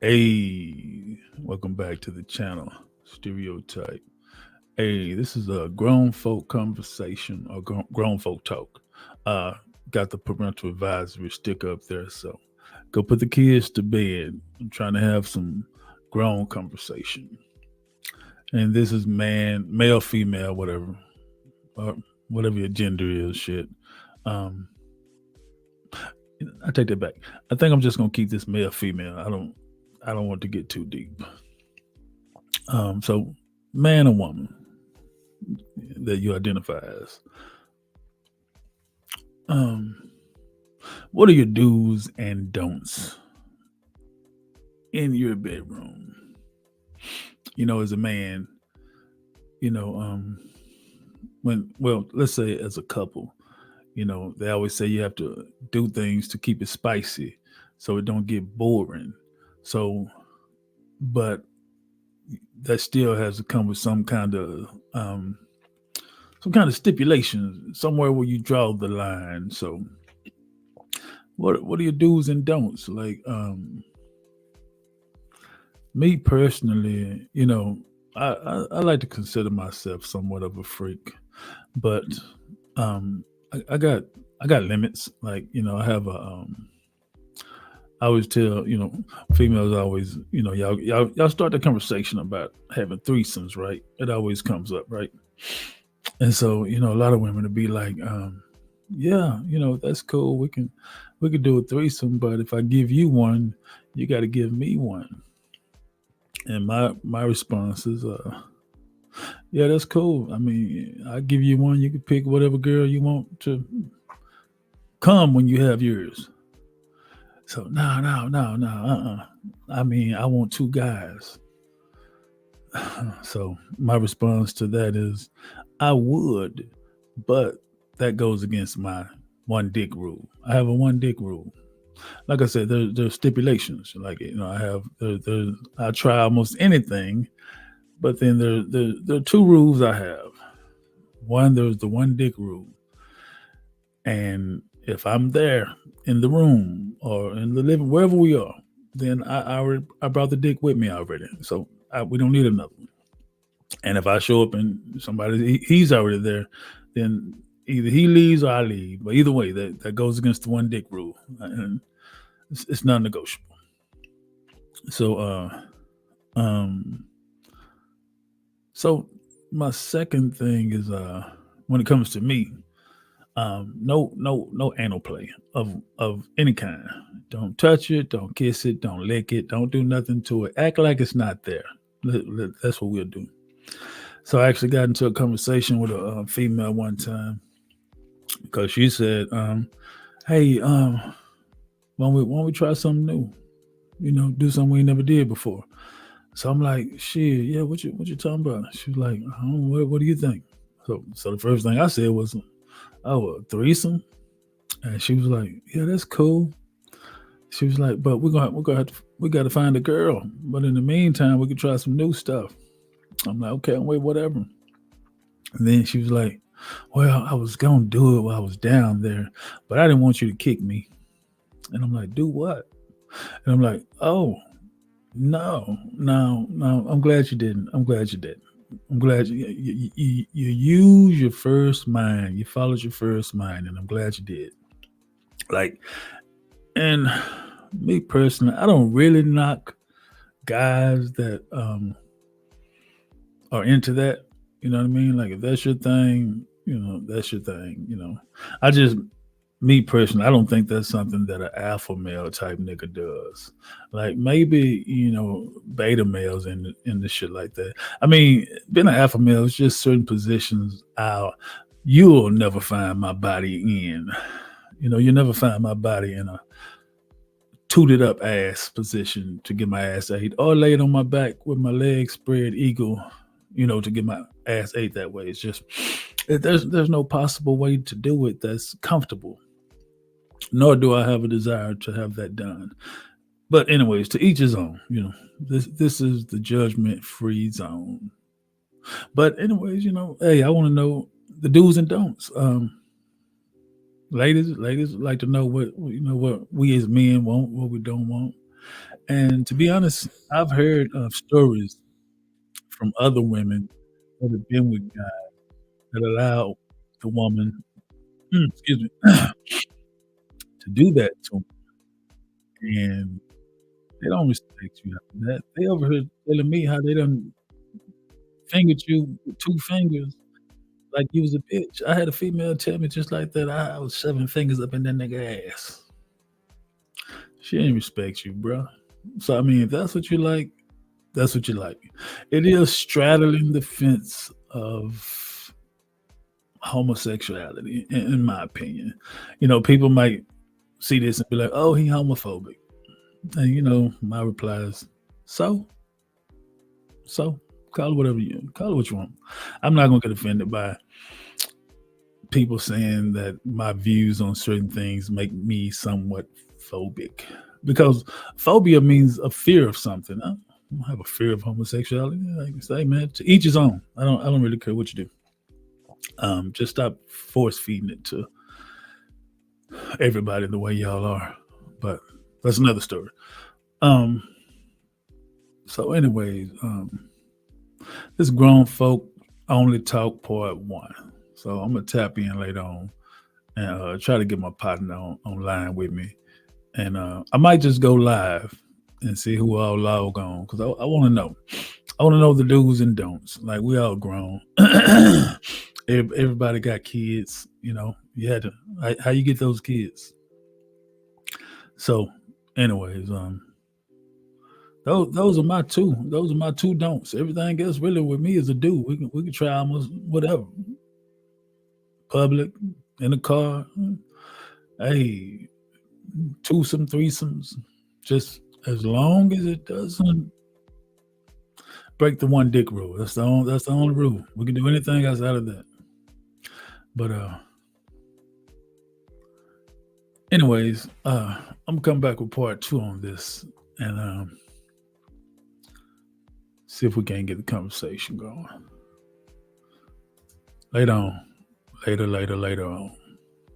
Hey, welcome back to the channel, Ster-e-o-type. Hey, this is a grown folk conversation or grown folk talk. Uh, got the parental advisory stick up there, so go put the kids to bed. I'm trying to have some grown conversation. And this is male, female, whatever, or whatever your gender is. Shit. Um, I take that back. I think I'm just gonna keep this male, female. I don't want to get too deep. So man or woman that you identify as. Um, what are your do's and don'ts in your bedroom? As a man, you know, um, let's say as a couple, they always say you have to do things to keep it spicy so it don't get boring. So, but that still has to come with some kind of stipulations somewhere where you draw the line. So what are your do's and don'ts? Like me personally, I like to consider myself somewhat of a freak, but um I got limits. Like, I have I always tell, females always, y'all start the conversation about having threesomes, right? It always comes up, right? And so, a lot of women would be like, yeah, that's cool. We can do a threesome, but if I give you one, you got to give me one. And my response is, yeah, that's cool. I mean, I give you one. You can pick whatever girl you want to come when you have yours. So no, no, no, no. I mean, I want two guys. So my response to that is, I would, but that goes against my one dick rule. I have a one dick rule. Like I said, there's stipulations. Like, I have I try almost anything, but then there are two rules I have. One, there's the one dick rule, and if I'm there in the room or in the living wherever we are, then I brought the dick with me already. So we don't need another one. And if I show up and he's already there, then either he leaves or I leave. But either way, that goes against the one dick rule, and it's non-negotiable. So um so my second thing is, when it comes to me, no anal play of any kind. Don't touch it, don't kiss it, don't lick it, don't do nothing to it. Act like it's not there. That's what we'll do. So I actually got into a conversation with a female one time because she said, "Hey, why don't we try something new? Do something we never did before." So I'm like, "Shit, yeah. What you talking about?" She was like, "I don't know, what do you think?" So the first thing I said was, "Oh, a threesome," and she was like, "Yeah, that's cool." She was like, "But we got to find a girl. But in the meantime, we could try some new stuff." I'm like, "Okay, wait, whatever." And then she was like, "Well, I was gonna do it while I was down there, but I didn't want you to kick me." And I'm like, "Do what?" And I'm like, "Oh, no, no, no. I'm glad you didn't. I'm glad you didn't. I'm glad you use your first mind. You followed your first mind, and I'm glad you did." Like, and me personally, I don't really knock guys that are into that. You know what I mean? Like, if that's your thing, that's your thing. I just, me personally, I don't think that's something that an alpha male type nigga does. Like, maybe, beta males in the shit like that. I mean, being an alpha male is just certain positions you'll never find my body in. You'll never find my body in a tooted up ass position to get my ass ate, or laid on my back with my legs spread eagle, to get my ass ate that way. It's just, there's no possible way to do it that's comfortable. Nor do I have a desire to have that done. But anyways, to each his own. This is the judgment free zone. But anyways, hey, I want to know the do's and don'ts. Ladies like to know what we as men want, what we don't want. And to be honest, I've heard of stories from other women that have been with guys that allow the woman, excuse me, to do that to them, and they don't respect you after that. They over here telling me how they done fingered you with 2 fingers like you was a bitch. I had a female tell me just like that. I was shoving fingers up in that nigga ass. She ain't respect you, bro. So I mean, if that's what you like, that's what you like. It is straddling the fence of homosexuality, in my opinion. People might see this and be like, "Oh, he homophobic," and my reply is, "So, so call it whatever you call it what you want." I'm not gonna get offended by people saying that my views on certain things make me somewhat phobic, because phobia means a fear of something. I don't have a fear of homosexuality. I can say, man, to each his own. I don't really care what you do. Just stop force feeding it to everybody the way y'all are. But that's another story. Um, so, anyways, this grown folk only talk part one. So I'm gonna tap in later on and try to get my partner online with me, and I might just go live and see who all log on, because I want to know. I want to know the do's and don'ts. Like, we all grown. Everybody got kids. You had to. How you get those kids? So, anyways, those are my two. Those are my two don'ts. Everything else really with me is a do. We can try almost whatever. Public, in the car. Hey, twosome, threesomes. Just as long as it doesn't break the one dick rule. That's the only rule. We can do anything outside of that. But anyways, I'm gonna come back with part two on this, and see if we can get the conversation going. Later on. Later on.